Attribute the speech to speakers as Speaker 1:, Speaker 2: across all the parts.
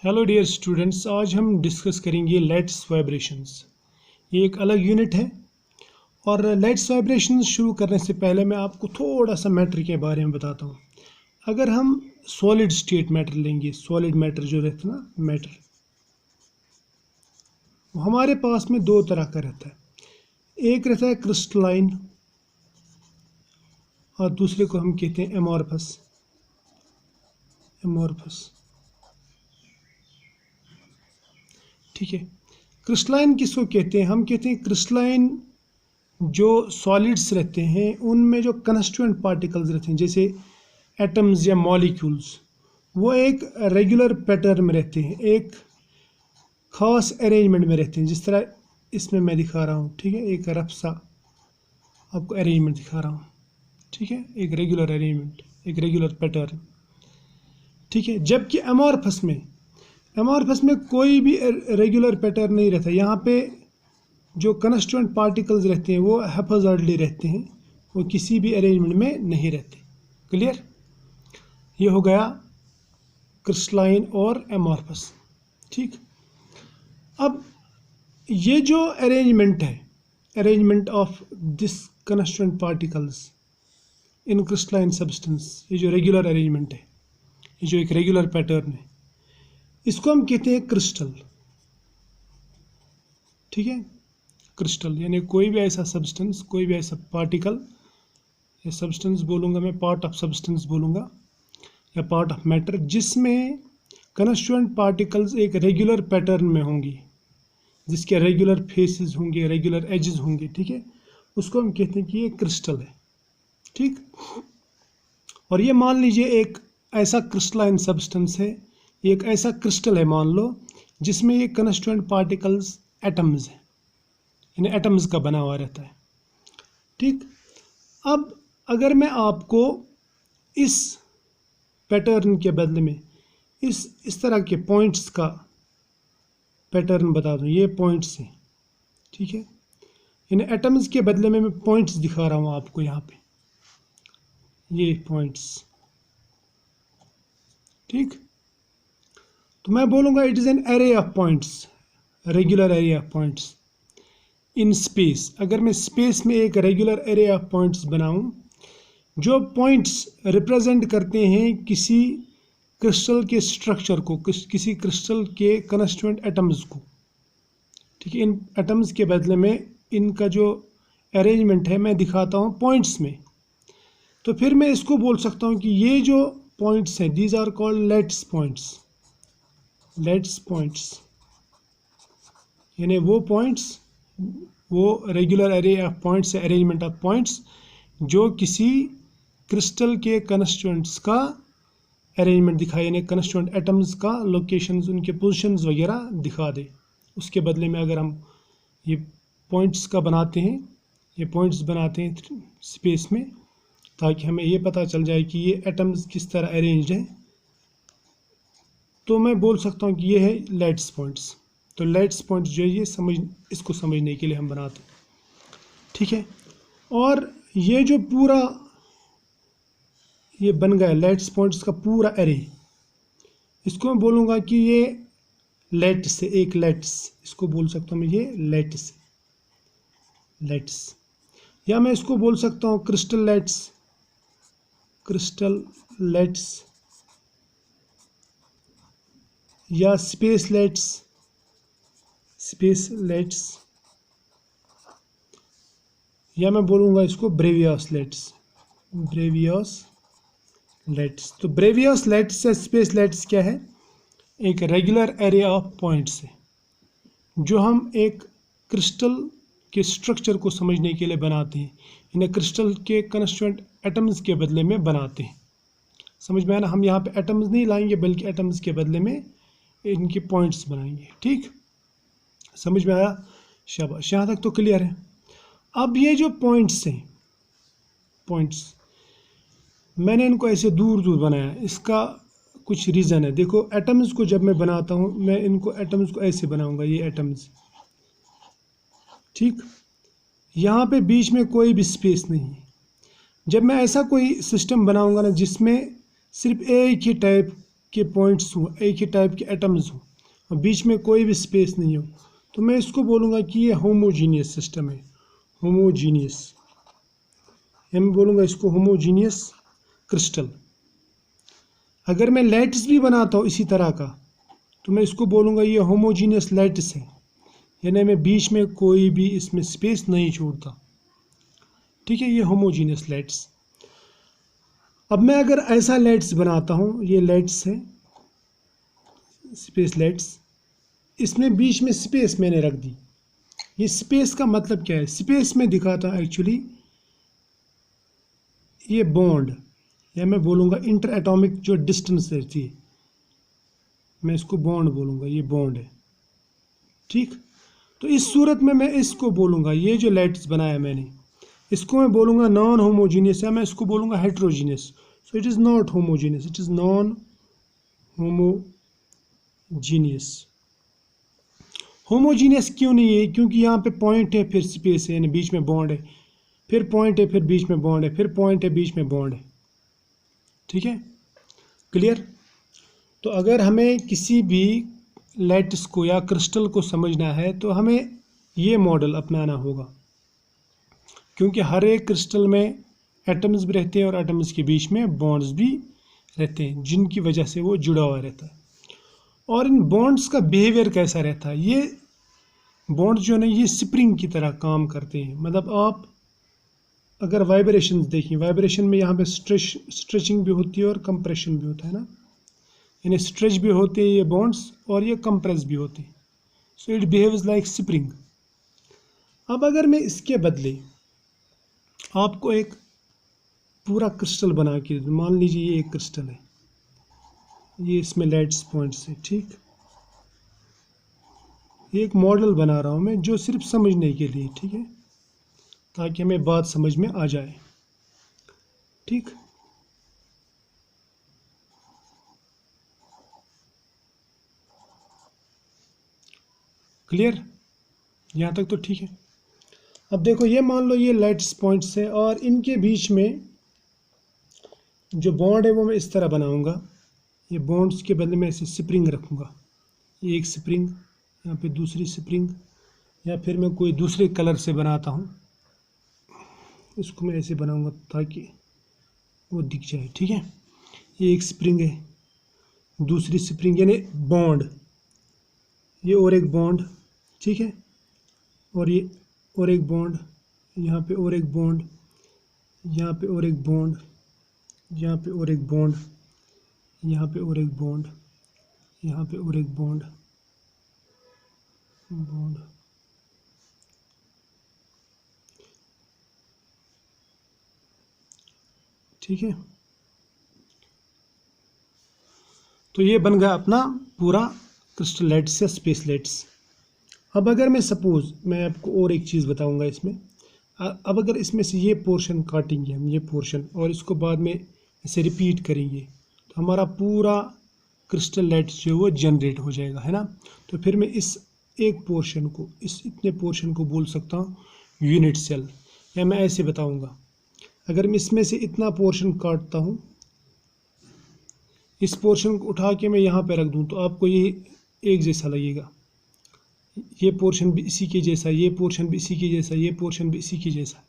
Speaker 1: Hello dear students, आज हम discuss करेंगे लेट्स वाइब्रेशंस। ये एक अलग यूनिट है और लेट्स वाइब्रेशंस शुरू करने से पहले मैं आपको थोड़ा सा मैटर के बारे में बताता हूँ। अगर हम सॉलिड स्टेट मैटर लेंगे, सॉलिड मैटर जो रहता है ना मैटर, वो हमारे पास में दो तरह का रहता है। एक रहता है क्रिस्टलाइन और दूसरे को हम कहते हैं एमॉर्फस। ठीक है, क्रिस्टलाइन किसको कहते हैं? हम कहते हैं क्रिस्टलाइन जो सॉलिड्स रहते हैं उनमें जो कंस्टिट्यूएंट पार्टिकल्स रहते हैं, जैसे एटम्स या मॉलिक्यूल्स, वो एक रेगुलर पैटर्न में रहते हैं, एक खास अरेंजमेंट में रहते हैं। जिस तरह इसमें मैं दिखा रहा हूँ, ठीक है, एक रफ सा आपको अरेंजमेंट दिखा रहा हूँ, ठीक है, एक रेगुलर अरेंजमेंट, एक रेगुलर पैटर्न, ठीक है। जबकि एमॉर्फस में कोई भी रेगुलर पैटर्न नहीं रहता। यहाँ पे जो कंस्टिट्यूएंट पार्टिकल्स रहते हैं वो हैप्पैज़ार्डली रहते हैं, वो किसी भी अरेंजमेंट में नहीं रहते। क्लियर? ये हो गया क्रिस्टलाइन और एमॉर्फस। ठीक, अब ये जो अरेंजमेंट है, arrangement of this constituent particles in crystalline substance, ये जो रेगुलर अरेंजमेंट है, ये जो एक रेगुलर पैटर्न है, इसको हम कहते हैं क्रिस्टल। ठीक है, क्रिस्टल यानी कोई भी ऐसा सब्सटेंस, कोई भी ऐसा पार्टिकल, या सब्सटेंस बोलूँगा मैं, पार्ट ऑफ सब्सटेंस बोलूँगा या पार्ट ऑफ मैटर, जिसमें कंस्टिट्यूएंट पार्टिकल्स एक रेगुलर पैटर्न में होंगी, जिसके रेगुलर फेसेस होंगे, रेगुलर एजेस होंगे, ठीक है, उसको हम कहते हैं कि ये क्रिस्टल है। ठीक, और ये मान लीजिए एक ऐसा क्रिस्टलाइन सब्सटेंस है, एक ऐसा क्रिस्टल है मान लो, जिसमें ये कंस्टिट्यूएंट पार्टिकल्स एटम्स हैं, यानी एटम्स का बना हुआ रहता है। ठीक, अब अगर मैं आपको इस पैटर्न के बदले में इस तरह के पॉइंट्स का पैटर्न बता दूं, ये पॉइंट्स हैं, ठीक है, यानी एटम्स के बदले में मैं पॉइंट्स दिखा रहा हूं आपको यहाँ पे, ये पॉइंट्स। ठीक, तो मैं बोलूँगा it is an array of points, regular array of points in space. अगर मैं स्पेस में एक रेगुलर एरे ऑफ पॉइंट्स बनाऊं, जो पॉइंट्स रिप्रेजेंट करते हैं किसी क्रिस्टल के स्ट्रक्चर को, किसी क्रिस्टल के कंस्टिट्यूएंट एटम्स को, ठीक है, इन एटम्स के बदले में इनका जो अरेंजमेंट है मैं दिखाता हूँ पॉइंट्स में। तो फिर मैं इसको बोल सकता हूँ कि ये जो पॉइंट्स हैं, these are called lattice points. Lattice points यानी वो पॉइंट्स, वो regular array of points, arrangement of points जो किसी क्रिस्टल के कंस्टिट्यूएंट्स का अरेंजमेंट दिखाए, यानी कंस्टिट्यूएंट एटम्स का लोकेशंस, उनके पोजीशंस वगैरह दिखा दे। उसके बदले में अगर हम ये पॉइंट्स का बनाते हैं, ये पॉइंट्स बनाते हैं स्पेस में, ताकि हमें ये पता चल जाए कि ये एटम्स किस तरह अरेंज्ड हैं, तो मैं बोल सकता हूँ कि ये है लेट्स पॉइंट्स। तो लेट्स पॉइंट्स जो है ये इसको समझने के लिए हम बनाते हैं। ठीक है, और ये जो पूरा ये बन गया लेट्स पॉइंट्स का पूरा एरे, इसको मैं बोलूँगा कि ये लेट्स है, एक लेट्स, इसको बोल सकता हूँ मैं ये लेट्स, या मैं इसको बोल सकता हूँ क्रिस्टल लेट्स, या स्पेस लेट्स, या मैं बोलूँगा इसको ब्रेवियस लेट्स। तो ब्रेवियस लेट्स या स्पेस लेट्स क्या है? एक रेगुलर एरे ऑफ पॉइंट्स है जो हम एक क्रिस्टल के स्ट्रक्चर को समझने के लिए बनाते हैं, इन्हें क्रिस्टल के कंस्टिट्यूएंट एटम्स के बदले में बनाते हैं। समझ में आया ना? हम यहाँ पे एटम्स नहीं लाएंगे, बल्कि एटम्स के बदले में इनके पॉइंट्स बनाएंगे। ठीक, समझ में आया? शाबाश, यहाँ तक तो क्लियर है। अब ये जो पॉइंट्स हैं, पॉइंट्स मैंने इनको ऐसे दूर दूर बनाया, इसका कुछ रीज़न है। देखो, एटम्स को जब मैं बनाता हूँ, मैं इनको एटम्स को ऐसे बनाऊंगा, ये एटम्स, ठीक, यहाँ पे बीच में कोई भी स्पेस नहीं है। जब मैं ऐसा कोई सिस्टम बनाऊंगा ना जिसमें सिर्फ एक ही टाइप के पॉइंट्स हों, एक ही टाइप के एटम्स हों और बीच में कोई भी स्पेस नहीं हो, तो मैं इसको बोलूँगा कि ये होमोजीनियस सिस्टम है, होमोजीनियस, या मैं बोलूँगा इसको होमोजीनियस क्रिस्टल। अगर मैं लैटिस भी बनाता हूँ इसी तरह का, तो मैं इसको बोलूँगा ये होमोजीनियस लैटिस है, यानी मैं बीच में कोई भी इसमें स्पेस नहीं छोड़ता। ठीक है, ये होमोजीनियस लैटिस। अब मैं अगर ऐसा लैटिस बनाता हूँ, ये लैटिस है, स्पेस लैटिस, इसमें बीच में स्पेस मैंने रख दी। ये स्पेस का मतलब क्या है? स्पेस में दिखाता एक्चुअली ये बॉन्ड, या मैं बोलूँगा इंटर एटॉमिक जो डिस्टेंस रहती है, मैं इसको बॉन्ड बोलूँगा, ये बॉन्ड है। ठीक, तो इस सूरत में मैं इसको बोलूँगा, ये जो लैटिस बनाया मैंने, इसको मैं बोलूँगा नॉन होमोजीनियस, या मैं इसको बोलूँगा heterogeneous. So it is not homogeneous, it is non homogeneous. Homogeneous क्यों नहीं है? क्योंकि यहाँ पे पॉइंट है, फिर स्पेस है, यानी बीच में बॉन्ड है, फिर पॉइंट है, फिर बीच में बॉन्ड है, फिर पॉइंट है, बीच में बॉन्ड है। ठीक है, क्लियर? तो अगर हमें किसी भी लैटिस को या क्रिस्टल को समझना है तो हमें ये मॉडल अपनाना होगा, क्योंकि हर एक क्रिस्टल में एटम्स भी रहते हैं और एटम्स के बीच में बॉन्ड्स भी रहते हैं, जिनकी वजह से वो जुड़ा हुआ रहता है। और इन बॉन्ड्स का बिहेवियर कैसा रहता है? ये बॉन्ड्स जो है ना, ये स्प्रिंग की तरह काम करते हैं। मतलब आप अगर वाइब्रेशंस देखें, वाइब्रेशन में यहाँ पे स्ट्रेचिंग भी होती है और कंप्रेशन भी होता है ना, यानी स्ट्रेच भी होते हैं ये बॉन्ड्स और ये कंप्रेस भी होते हैं। So it behaves like spring. अब अगर मैं इसके बदले आपको एक पूरा क्रिस्टल बना के, मान लीजिए ये एक क्रिस्टल है, ये इसमें लैटिस पॉइंट्स है। ठीक, ये एक मॉडल बना रहा हूँ मैं, जो सिर्फ समझने के लिए, ठीक है, ताकि हमें बात समझ में आ जाए। ठीक, क्लियर? यहाँ तक तो ठीक है। अब देखो, ये मान लो ये लैटिस पॉइंट्स है और इनके बीच में जो बॉन्ड है वो मैं इस तरह बनाऊंगा। ये बॉन्ड्स के बदले में ऐसे स्प्रिंग रखूंगा, ये एक स्प्रिंग, यहाँ पे दूसरी स्प्रिंग, या फिर मैं कोई दूसरे कलर से बनाता हूँ, इसको मैं ऐसे बनाऊंगा ताकि वो दिख जाए। ठीक है, ये एक स्प्रिंग है, दूसरी स्प्रिंग यानी बॉन्ड, ये और एक बॉन्ड, ठीक है, और ये और एक बॉन्ड, यहाँ पे और एक बॉन्ड, यहाँ पे और एक बॉन्ड, यहाँ पे और एक बॉन्ड, यहाँ पे और एक बॉन्ड, यहाँ पे और एक बॉन्ड, बॉन्ड, ठीक है। तो ये बन गया अपना पूरा क्रिस्टल लैटिस या स्पेस लैटिस। अब अगर मैं सपोज, मैं आपको और एक चीज़ बताऊंगा इसमें, अब अगर इसमें से ये पोर्शन काटेंगे हम, ये पोर्शन, और इसको बाद में इसे रिपीट करेंगे, तो हमारा पूरा क्रिस्टल लैटिस जो है वो जनरेट हो जाएगा, है ना। तो फिर मैं इस एक पोर्शन को, इस इतने पोर्शन को बोल सकता हूँ यूनिट सेल, या मैं ऐसे बताऊंगा, अगर मैं इसमें से इतना पोर्शन काटता हूँ, इस पोर्शन को उठा के मैं यहाँ पे रख दूँ, तो आपको ये एक जैसा लगेगा, ये पोर्शन भी इसी के जैसा, ये पोर्शन भी इसी के जैसा, ये पोर्शन भी इसी के जैसा।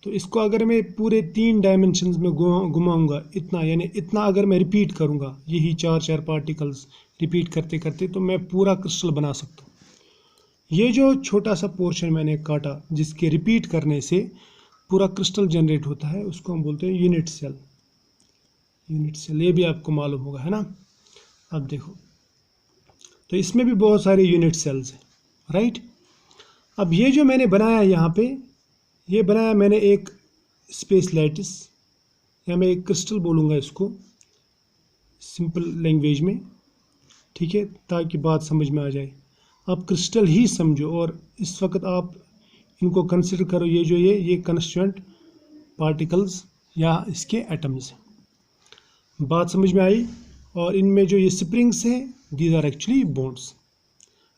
Speaker 1: तो इसको अगर मैं पूरे 3 डायमेंशंस में घुमाऊंगा इतना, यानी इतना अगर मैं रिपीट करूंगा, यही 4 पार्टिकल्स रिपीट करते करते, तो मैं पूरा क्रिस्टल बना सकता हूँ। ये जो छोटा सा पोर्शन मैंने काटा, जिसके रिपीट करने से पूरा क्रिस्टल जनरेट होता है, उसको हम बोलते हैं यूनिट सेल। यूनिट सेल, ये भी आपको मालूम होगा, है ना। अब देखो, तो इसमें भी बहुत सारे यूनिट सेल्स हैं, राइट। अब ये जो मैंने बनाया यहाँ पे, ये बनाया मैंने एक स्पेस लैटिस, या मैं एक क्रिस्टल बोलूँगा इसको सिंपल लैंग्वेज में, ठीक है, ताकि बात समझ में आ जाए। आप क्रिस्टल ही समझो, और इस वक्त आप इनको कंसिडर करो, ये जो ये कंस्टिट्यूएंट पार्टिकल्स या इसके एटम्स हैं। बात समझ में आई? और इनमें जो ये स्प्रिंग्स हैं, these are actually bonds,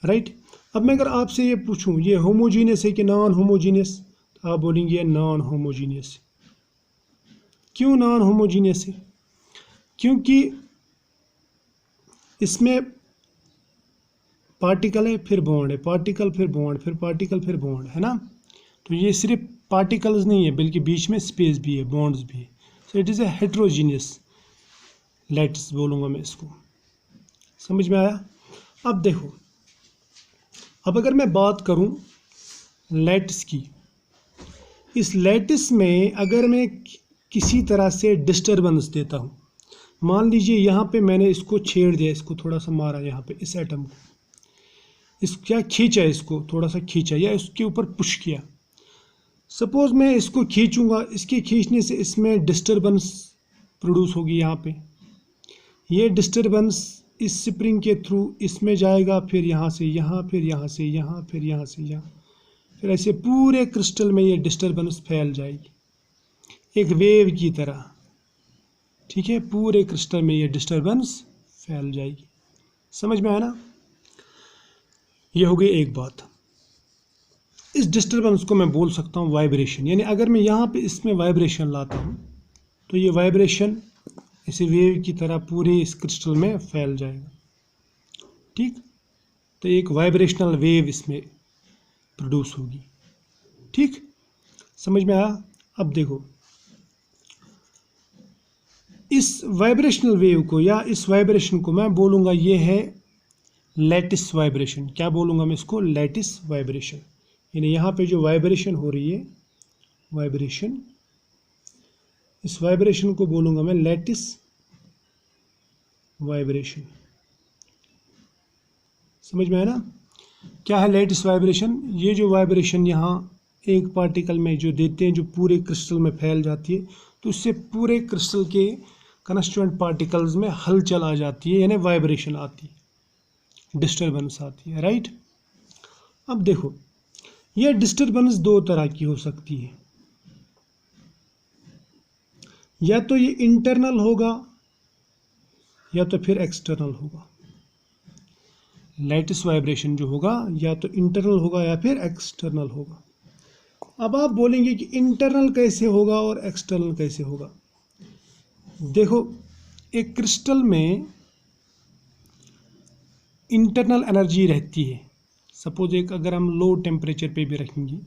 Speaker 1: right. अब मैं अगर आपसे ये पूछूं, ये होमोजीनियस है कि नॉन होमोजीनियस, तो आप बोलेंगे नॉन होमोजीनियस। क्यों नॉन होमोजीनियस है? क्योंकि इसमें पार्टिकल है, फिर बॉन्ड है, पार्टिकल फिर बॉन्ड, फिर पार्टिकल फिर बॉन्ड, है ना। तो ये सिर्फ पार्टिकल्स नहीं है बल्कि बीच में स्पेस भी है, बॉन्ड्स भी है। So it is a heterogeneous lattice बोलूँगा मैं इसको। समझ में आया। अब देखो, अब अगर मैं बात करूँ लैटिस की, इस लैटिस में अगर मैं किसी तरह से डिस्टरबेंस देता हूँ, मान लीजिए यहाँ पे मैंने इसको छेड़ दिया, इसको थोड़ा सा मारा यहाँ पे, इस एटम को, इस क्या खींचा, इसको थोड़ा सा खींचा या इसके ऊपर पुश किया। सपोज मैं इसको खींचूंगा, इसके खींचने से इसमें डिस्टरबेंस प्रोड्यूस होगी यहाँ पे। ये डिस्टरबेंस इस स्प्रिंग के थ्रू इसमें जाएगा, फिर यहाँ से यहाँ, फिर यहाँ से यहाँ, फिर यहाँ से यहाँ, फिर ऐसे पूरे क्रिस्टल में ये डिस्टरबेंस फैल जाएगी एक वेव की तरह। ठीक है, पूरे क्रिस्टल में ये डिस्टरबेंस फैल जाएगी। समझ में आया ना। ये हो गई एक बात। इस डिस्टरबेंस को मैं बोल सकता हूँ वाइब्रेशन, यानी अगर मैं यहाँ पे इसमें वाइब्रेशन लाता हूँ तो ये वाइब्रेशन इसी वेव की तरह पूरे इस क्रिस्टल में फैल जाएगा। ठीक, तो एक वाइब्रेशनल वेव इसमें प्रोड्यूस होगी। ठीक, समझ में आया। अब देखो, इस वाइब्रेशनल वेव को या इस वाइब्रेशन को मैं बोलूँगा ये है लैटिस वाइब्रेशन। क्या बोलूँगा मैं इसको? Lattice vibration. यानी यहाँ पे जो वाइब्रेशन हो रही है, वाइब्रेशन, इस वाइब्रेशन को बोलूँगा मैं लैटिस वाइब्रेशन। समझ में आया ना। क्या है लैटिस वाइब्रेशन? ये जो वाइब्रेशन यहाँ एक पार्टिकल में जो देते हैं, जो पूरे क्रिस्टल में फैल जाती है, तो उससे पूरे क्रिस्टल के कंस्टिट्यूएंट पार्टिकल्स में हलचल आ जाती है, यानी वाइब्रेशन आती है, डिस्टरबेंस आती है। राइट। अब देखो, यह डिस्टरबेंस दो तरह की हो सकती है, या तो ये इंटरनल होगा या तो फिर एक्सटर्नल होगा। लैटिस वाइब्रेशन जो होगा या तो इंटरनल होगा या फिर एक्सटर्नल होगा। अब आप बोलेंगे कि इंटरनल कैसे होगा और एक्सटर्नल कैसे होगा। देखो, एक क्रिस्टल में इंटरनल एनर्जी रहती है। सपोज एक अगर हम लो टेम्परेचर पे भी रखेंगे,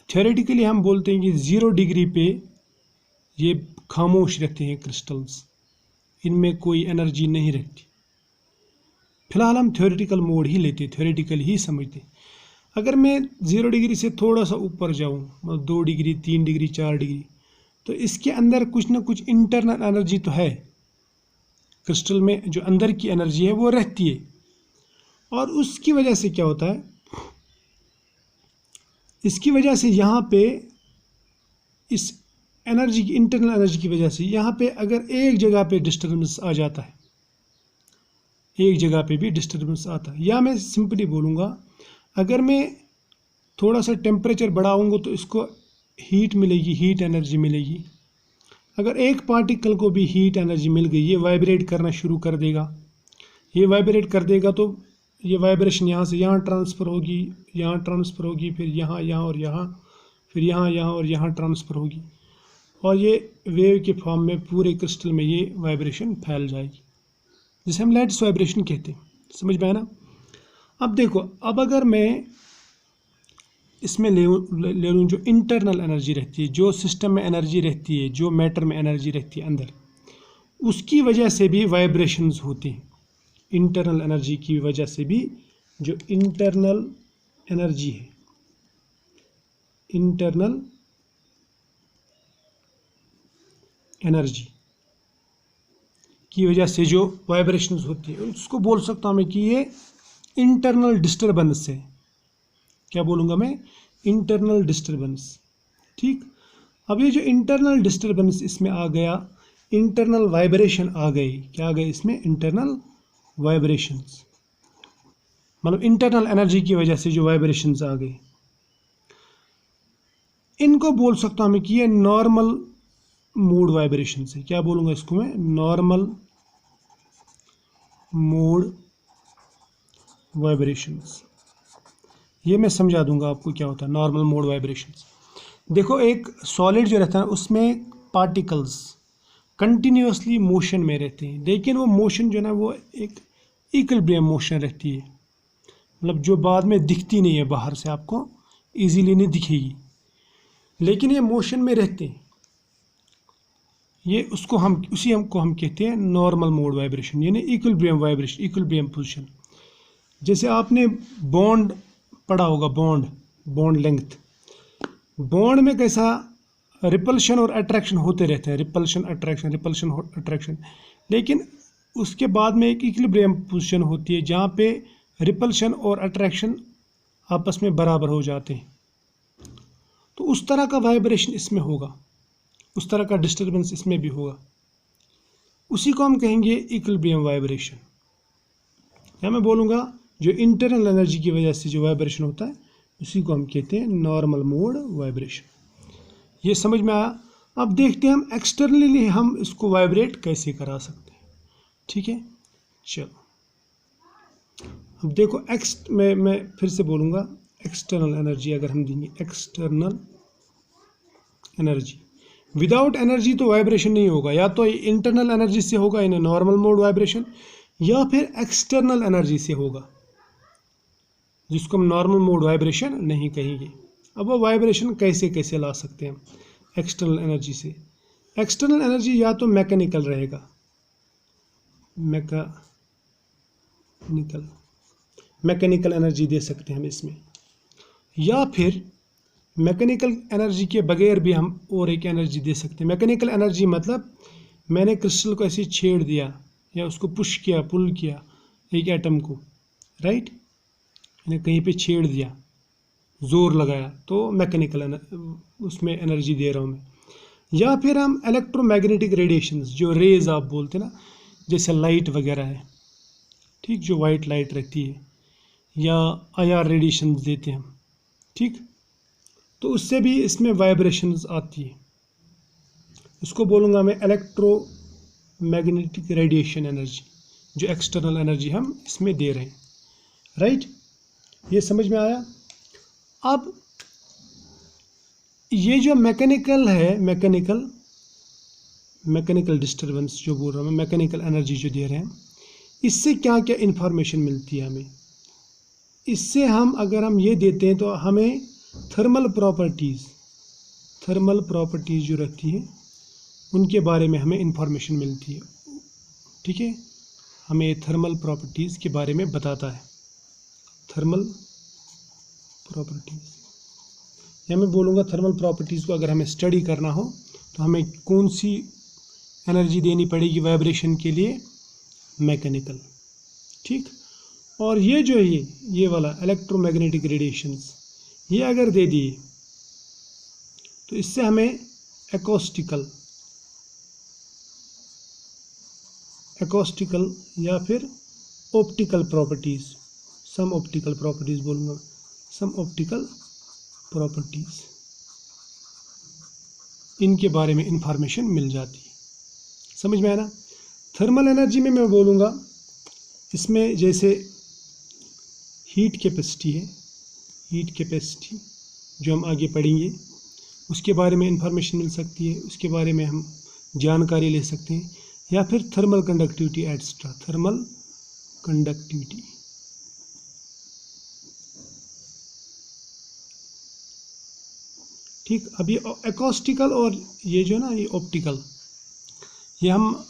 Speaker 1: थ्योरेटिकली हम बोलते हैं कि 0 डिग्री पे ये खामोश रहते हैं क्रिस्टल्स, इनमें कोई एनर्जी नहीं रहती। फिलहाल हम थ्योरेटिकल मोड ही लेते, थ्योरेटिकल ही समझते। अगर मैं 0 डिग्री से थोड़ा सा ऊपर जाऊँ, मतलब 2 डिग्री, 3 डिग्री, 4 डिग्री, तो इसके अंदर कुछ ना कुछ इंटरनल एनर्जी तो है। क्रिस्टल में जो अंदर की एनर्जी है वो रहती है, और उसकी वजह से क्या होता है, इसकी वजह से यहाँ पे इस एनर्जी की, इंटरनल एनर्जी की वजह से यहाँ पे अगर एक जगह पे डिस्टर्बेंस आ जाता है, एक जगह पे भी डिस्टर्बेंस आता है, या मैं सिंपली बोलूँगा अगर मैं थोड़ा सा टेम्परेचर बढ़ाऊँगा तो इसको हीट मिलेगी, हीट एनर्जी मिलेगी। अगर एक पार्टिकल को भी हीट एनर्जी मिल गई, ये वाइब्रेट करना शुरू कर देगा। ये वाइब्रेट कर देगा तो ये वाइब्रेशन यहाँ से यहाँ ट्रांसफ़र होगी, यहाँ ट्रांसफ़र होगी, फिर यहाँ, यहाँ और यहाँ, फिर यहाँ, यहाँ और यहाँ ट्रांसफ़र होगी, और ये वेव के फॉर्म में पूरे क्रिस्टल में ये वाइब्रेशन फैल जाएगी, जिसे हम लैटिस वाइब्रेशन कहते हैं। समझ में आया ना। अब देखो, अब अगर मैं इसमें ले लूँ जो इंटरनल एनर्जी रहती है, जो सिस्टम में एनर्जी रहती है, जो मैटर में एनर्जी रहती है अंदर, उसकी वजह से भी वाइब्रेशंस होती हैं। इंटरनल एनर्जी की वजह से भी, जो इंटरनल एनर्जी है, इंटरनल एनर्जी की वजह से जो वाइब्रेशंस होती है, उसको बोल सकता हूँ मैं कि ये इंटरनल डिस्टरबेंस है। क्या बोलूँगा मैं? Internal disturbance. ठीक। अब ये जो इंटरनल डिस्टरबेंस इसमें आ गया, इंटरनल वाइब्रेशन आ गई। क्या आ गई इसमें? इंटरनल वाइब्रेशंस, मतलब इंटरनल एनर्जी की वजह से जो वाइब्रेशंस आ गई, इनको बोल सकता हूँ मैं कि ये नॉर्मल मोड वाइब्रेशन से। क्या बोलूँगा इसको मैं? Normal mode vibrations. ये मैं समझा दूंगा आपको क्या होता है नॉर्मल मोड वाइब्रेशंस। देखो, एक सॉलिड जो रहता है उसमें पार्टिकल्स कंटिन्यूसली मोशन में रहते हैं, लेकिन वो मोशन जो है ना वो एक इक्विलिब्रियम मोशन रहती है, मतलब जो बाद में दिखती नहीं है, बाहर से आपको इजीली नहीं दिखेगी, लेकिन ये मोशन में रहते हैं। ये उसको हम कहते हैं नॉर्मल मोड वाइब्रेशन, यानी इक्विलिब्रियम वाइब्रेशन, इक्विलिब्रियम पोजीशन। जैसे आपने बॉन्ड पढ़ा होगा, बॉन्ड लेंथ। बॉन्ड में कैसा रिपल्शन और अट्रैक्शन होते रहते हैं, रिपल्शन अट्रैक्शन, लेकिन उसके बाद में एक इक्विलिब्रियम पोजीशन होती है जहाँ पे रिपल्शन और अट्रैक्शन आपस में बराबर हो जाते हैं। तो उस तरह का वाइब्रेशन इसमें होगा, उस तरह का डिस्टर्बेंस इसमें भी होगा। उसी को हम कहेंगे इक्विलिब्रियम वाइब्रेशन। या मैं बोलूँगा जो इंटरनल एनर्जी की वजह से जो वाइब्रेशन होता है उसी को हम कहते हैं नॉर्मल मोड वाइब्रेशन। ये समझ में आया। अब देखते हैं हम एक्सटर्नली हम इसको वाइब्रेट कैसे करा सकते हैं। ठीक है, चलो अब देखो मैं फिर से बोलूँगा, एक्सटर्नल एनर्जी अगर हम देंगे, एक्सटर्नल एनर्जी, विदाउट एनर्जी तो वाइब्रेशन नहीं होगा। या तो इंटरनल एनर्जी से होगा इन नॉर्मल मोड वाइब्रेशन, या फिर एक्सटर्नल एनर्जी से होगा, जिसको हम नॉर्मल मोड वाइब्रेशन नहीं कहेंगे। अब वो वाइब्रेशन कैसे कैसे ला सकते हैं हम एक्सटर्नल एनर्जी से। एक्सटर्नल एनर्जी या तो मैकेनिकल रहेगा, मैकेनिकल एनर्जी दे सकते हैं हम इसमें, या फिर मैकेनिकल एनर्जी के बगैर भी हम और एक एनर्जी दे सकते हैं। मैकेनिकल एनर्जी मतलब मैंने क्रिस्टल को ऐसे छेड़ दिया या उसको पुश किया, पुल किया एक एटम को, राइट, मैंने कहीं पे छेड़ दिया, जोर लगाया, तो मैकेनिकल उसमें एनर्जी दे रहा हूँ मैं। या फिर हम इलेक्ट्रोमैग्नेटिक रेडिएशंस, जो रेज आप बोलते हैं ना, जैसे लाइट वगैरह है, ठीक, जो वाइट लाइट रहती है, या IR रेडिएशन देते हैं हम, ठीक, तो उससे भी इसमें वाइब्रेशंस आती है। इसको बोलूँगा मैं इलेक्ट्रोमैग्नेटिक रेडिएशन एनर्जी, जो एक्सटर्नल एनर्जी हम इसमें दे रहे हैं, राइट। ये समझ में आया। अब ये जो मैकेनिकल है, मैकेनिकल डिस्टर्बेंस जो बोल रहा हूँ मैं, मैकेनिकल एनर्जी जो दे रहे हैं, इससे क्या क्या इन्फॉर्मेशन मिलती है हमें। इससे हम अगर हम ये देते हैं तो हमें थर्मल प्रॉपर्टीज़ जो रहती है उनके बारे में हमें इंफॉर्मेशन मिलती है। ठीक है, हमें थर्मल प्रॉपर्टीज़ के बारे में बताता है, थर्मल प्रॉपर्टीज़। या मैं बोलूँगा थर्मल प्रॉपर्टीज़ को अगर हमें स्टडी करना हो तो हमें कौन सी एनर्जी देनी पड़ेगी वाइब्रेशन के लिए, मैकेनिकल, ठीक। और ये जो है ये वाला इलेक्ट्रोमैग्नेटिक रेडिएशंस, ये अगर दे दिए तो इससे हमें एकॉस्टिकल या फिर ऑप्टिकल प्रॉपर्टीज़, सम ऑप्टिकल प्रॉपर्टीज़ बोलूँगा, सम ऑप्टिकल प्रॉपर्टीज़, इनके बारे में इंफॉर्मेशन मिल जाती है। समझ में आया ना। थर्मल एनर्जी में मैं बोलूँगा इसमें जैसे हीट कैपेसिटी है, हीट कैपेसिटी जो हम आगे पढ़ेंगे उसके बारे में इंफॉर्मेशन मिल सकती है, उसके बारे में हम जानकारी ले सकते हैं। या फिर thermal conductivity etcetera, thermal conductivity, ठीक। अब ये एकॉस्टिकल और ये जो ना ये ऑप्टिकल, ये हम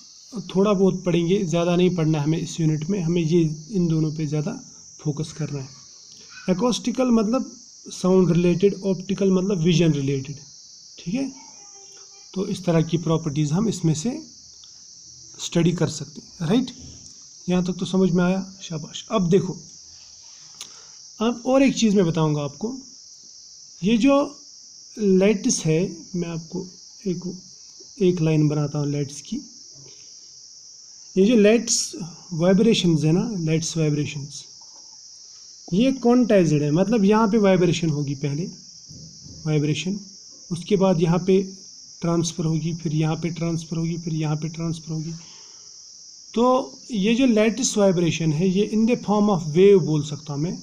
Speaker 1: थोड़ा बहुत पढ़ेंगे, ज़्यादा नहीं पढ़ना हमें इस यूनिट में, हमें ये इन दोनों पे ज़्यादा फोकस करना है। एकॉस्टिकल मतलब साउंड रिलेटेड, ऑप्टिकल मतलब विजन रिलेटेड, ठीक है। तो इस तरह की प्रॉपर्टीज़ हम इसमें से स्टडी कर सकते हैं, राइट। यहाँ तक तो समझ में आया, शाबाश। अब देखो, अब और एक चीज़ मैं बताऊंगा आपको। ये जो लाइट्स है, मैं आपको एक लाइन बनाता हूँ लाइट्स की। ये जो लाइट्स वाइब्रेशंस है ना, लाइट्स वाइब्रेशंस, ये क्वांटाइज्ड है, मतलब यहाँ पे वाइब्रेशन होगी, पहले वाइब्रेशन, उसके बाद यहाँ पे ट्रांसफ़र होगी, फिर यहाँ पे ट्रांसफ़र होगी, फिर यहाँ पे ट्रांसफ़र होगी। तो ये जो लेटेस्ट वाइब्रेशन है ये in the form of wave बोल सकता हूँ मैं,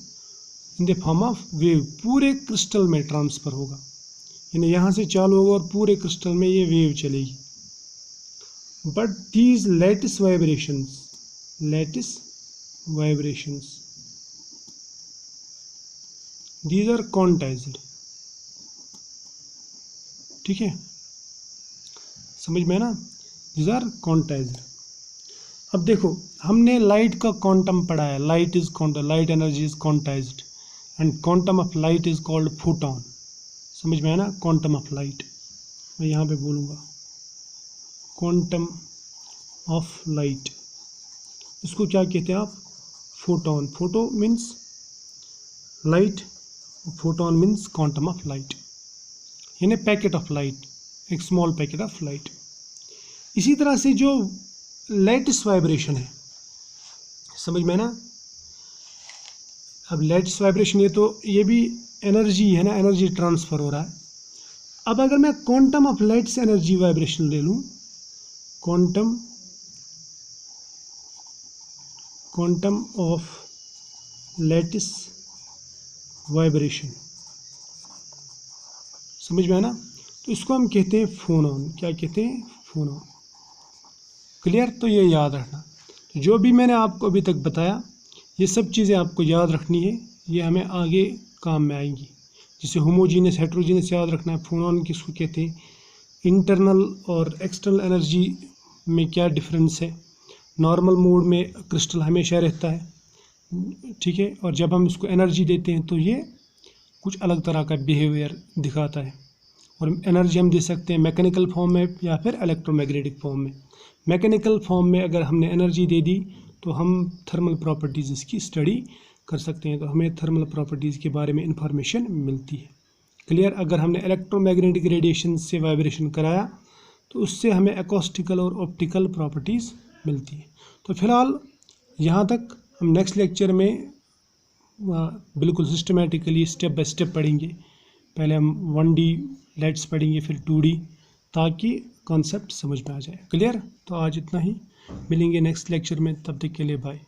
Speaker 1: in the form of wave पूरे क्रिस्टल में ट्रांसफ़र होगा, यानी यहाँ से चालू होगा और पूरे क्रिस्टल में ये वेव चलेगी। But these latest vibrations, these are quantized। ठीक है, समझ में ना, these are quantized। अब देखो हमने लाइट का क्वांटम पढ़ा है, light is quantum, light energy is quantized and quantum of light is called photon. समझ में है ना, क्वांटम ऑफ लाइट, मैं यहाँ पे बोलूँगा क्वांटम ऑफ लाइट, इसको क्या कहते हैं आप, photon. Photo means light, photon means quantum of light, यानी पैकेट ऑफ लाइट, एक स्मॉल पैकेट ऑफ लाइट। इसी तरह से जो लैटिस वाइब्रेशन है, समझ में ना, अब लैटिस वाइब्रेशन ये भी एनर्जी है ना, एनर्जी ट्रांसफर हो रहा है। अब अगर मैं quantum of lights energy vibration ले लूँ, क्वांटम ऑफ लैटिस वाइब्रेशन, समझ में है ना, तो इसको हम कहते हैं फोनॉन। क्या कहते हैं, फोनॉन। क्लियर, तो ये याद रखना। जो भी मैंने आपको अभी तक बताया, ये सब चीज़ें आपको याद रखनी है, ये हमें आगे काम में आएंगी। जैसे होमोजीनियस, हेट्रोजीनियस याद रखना है। फोनॉन किसको कहते हैं, इंटरनल और एक्सटर्नल एनर्जी में क्या डिफरेंस है। नॉर्मल मोड में क्रिस्टल हमेशा रहता है, ठीक है, और जब हम इसको एनर्जी देते हैं तो ये कुछ अलग तरह का बिहेवियर दिखाता है। और एनर्जी हम दे सकते हैं मैकेनिकल फॉर्म में या फिर इलेक्ट्रोमैग्नेटिक फॉर्म में। मैकेनिकल फॉर्म में अगर हमने एनर्जी दे दी तो हम थर्मल प्रॉपर्टीज़ इसकी स्टडी कर सकते हैं, तो हमें थर्मल प्रॉपर्टीज़ के बारे में इंफॉर्मेशन मिलती है। क्लियर, अगर हमने इलेक्ट्रोमैग्नेटिक रेडिएशन से वाइब्रेशन कराया तो उससे हमें एकॉस्टिकल और ऑप्टिकल प्रॉपर्टीज़ मिलती है। तो फिलहाल यहाँ तक, हम नेक्स्ट लेक्चर में बिल्कुल सिस्टमेटिकली स्टेप बाय स्टेप पढ़ेंगे। पहले हम 1D लाइट्स पढ़ेंगे, फिर 2D, ताकि कॉन्सेप्ट समझ में आ जाए। क्लियर, तो आज इतना ही, मिलेंगे नेक्स्ट लेक्चर में, तब तक के लिए बाय।